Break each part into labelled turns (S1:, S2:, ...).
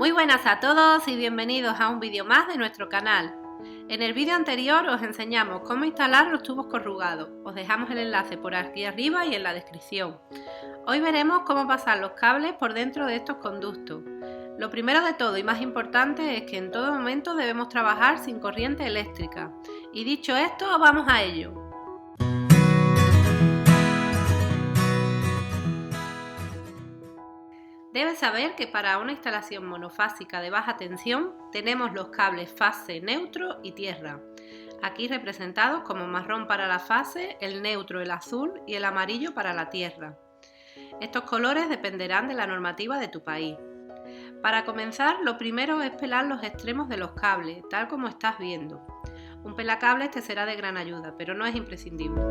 S1: Muy buenas a todos y bienvenidos a un vídeo más de nuestro canal. En el vídeo anterior os enseñamos cómo instalar los tubos corrugados. Os dejamos el enlace por aquí arriba y en la descripción. Hoy veremos cómo pasar los cables por dentro de estos conductos. Lo primero de todo y más importante es que en todo momento debemos trabajar sin corriente eléctrica. Y dicho esto, vamos a ello. Debes saber que para una instalación monofásica de baja tensión tenemos los cables fase, neutro y tierra, aquí representados como marrón para la fase, el neutro el azul y el amarillo para la tierra. Estos colores dependerán de la normativa de tu país. Para comenzar, lo primero es pelar los extremos de los cables, tal como estás viendo. Un pelacables te será de gran ayuda, pero no es imprescindible.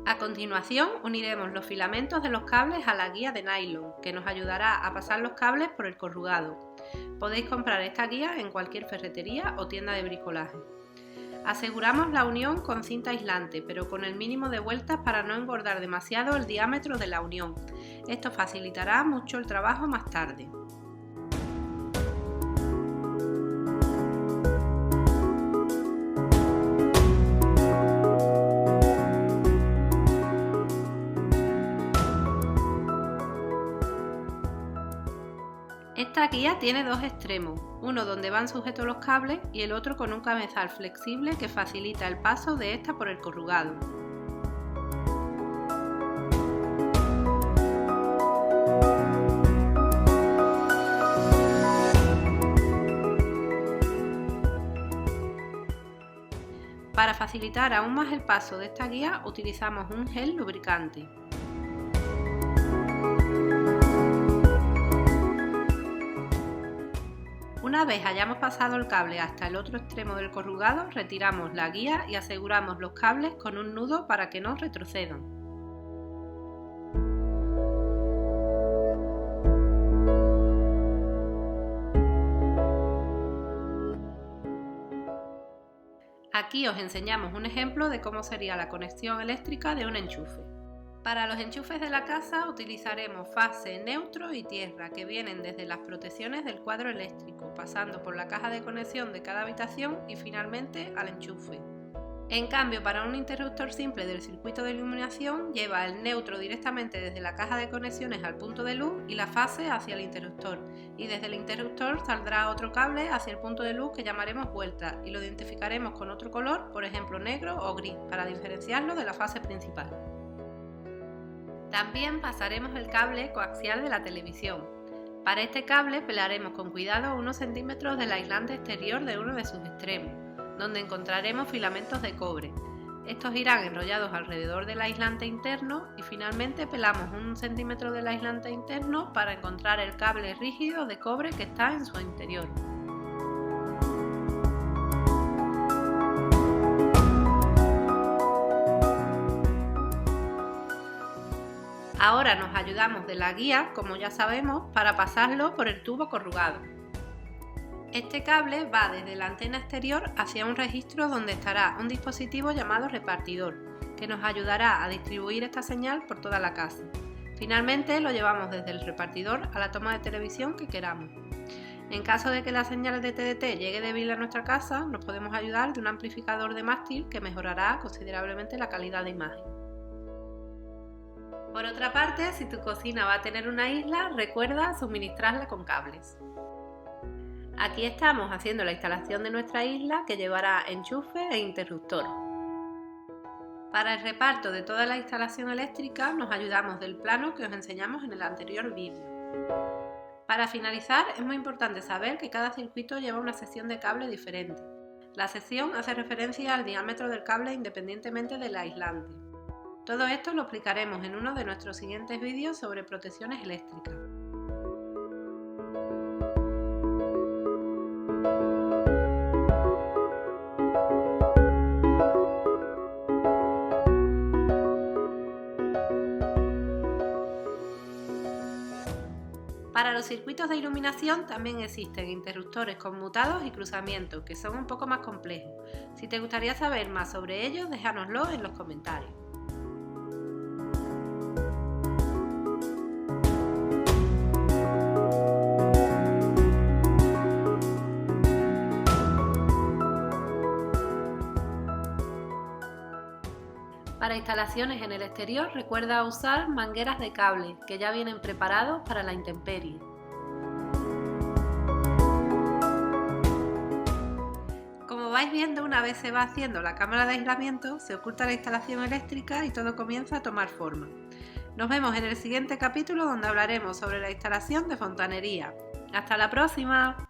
S1: A continuación uniremos los filamentos de los cables a la guía de nylon, que nos ayudará a pasar los cables por el corrugado. Podéis comprar esta guía en cualquier ferretería o tienda de bricolaje. Aseguramos la unión con cinta aislante, pero con el mínimo de vueltas para no engordar demasiado el diámetro de la unión. Esto facilitará mucho el trabajo más tarde. Esta guía tiene dos extremos, uno donde van sujetos los cables y el otro con un cabezal flexible que facilita el paso de esta por el corrugado. Para facilitar aún más el paso de esta guía utilizamos un gel lubricante. Una vez hayamos pasado el cable hasta el otro extremo del corrugado, retiramos la guía y aseguramos los cables con un nudo para que no retrocedan. Aquí os enseñamos un ejemplo de cómo sería la conexión eléctrica de un enchufe. Para los enchufes de la casa utilizaremos fase, neutro y tierra, que vienen desde las protecciones del cuadro eléctrico, pasando por la caja de conexión de cada habitación y finalmente al enchufe. En cambio, para un interruptor simple del circuito de iluminación, lleva el neutro directamente desde la caja de conexiones al punto de luz y la fase hacia el interruptor, y desde el interruptor saldrá otro cable hacia el punto de luz que llamaremos vuelta y lo identificaremos con otro color, por ejemplo negro o gris, para diferenciarlo de la fase principal. También pasaremos el cable coaxial de la televisión. Para este cable pelaremos con cuidado unos centímetros del aislante exterior de uno de sus extremos, donde encontraremos filamentos de cobre. Estos irán enrollados alrededor del aislante interno y finalmente pelamos 1 centímetro del aislante interno para encontrar el cable rígido de cobre que está en su interior. Ahora nos ayudamos de la guía, como ya sabemos, para pasarlo por el tubo corrugado. Este cable va desde la antena exterior hacia un registro donde estará un dispositivo llamado repartidor, que nos ayudará a distribuir esta señal por toda la casa. Finalmente lo llevamos desde el repartidor a la toma de televisión que queramos. En caso de que la señal de TDT llegue débil a nuestra casa, nos podemos ayudar de un amplificador de mástil que mejorará considerablemente la calidad de imagen. Por otra parte, si tu cocina va a tener una isla, recuerda suministrarla con cables. Aquí estamos haciendo la instalación de nuestra isla que llevará enchufe e interruptor. Para el reparto de toda la instalación eléctrica nos ayudamos del plano que os enseñamos en el anterior vídeo. Para finalizar, es muy importante saber que cada circuito lleva una sección de cable diferente. La sección hace referencia al diámetro del cable independientemente del aislante. Todo esto lo explicaremos en uno de nuestros siguientes vídeos sobre protecciones eléctricas. Para los circuitos de iluminación también existen interruptores conmutados y cruzamientos, que son un poco más complejos. Si te gustaría saber más sobre ellos, déjanoslo en los comentarios. Para instalaciones en el exterior recuerda usar mangueras de cable que ya vienen preparados para la intemperie. Como vais viendo, una vez se va haciendo la cámara de aislamiento, se oculta la instalación eléctrica y todo comienza a tomar forma. Nos vemos en el siguiente capítulo donde hablaremos sobre la instalación de fontanería. ¡Hasta la próxima!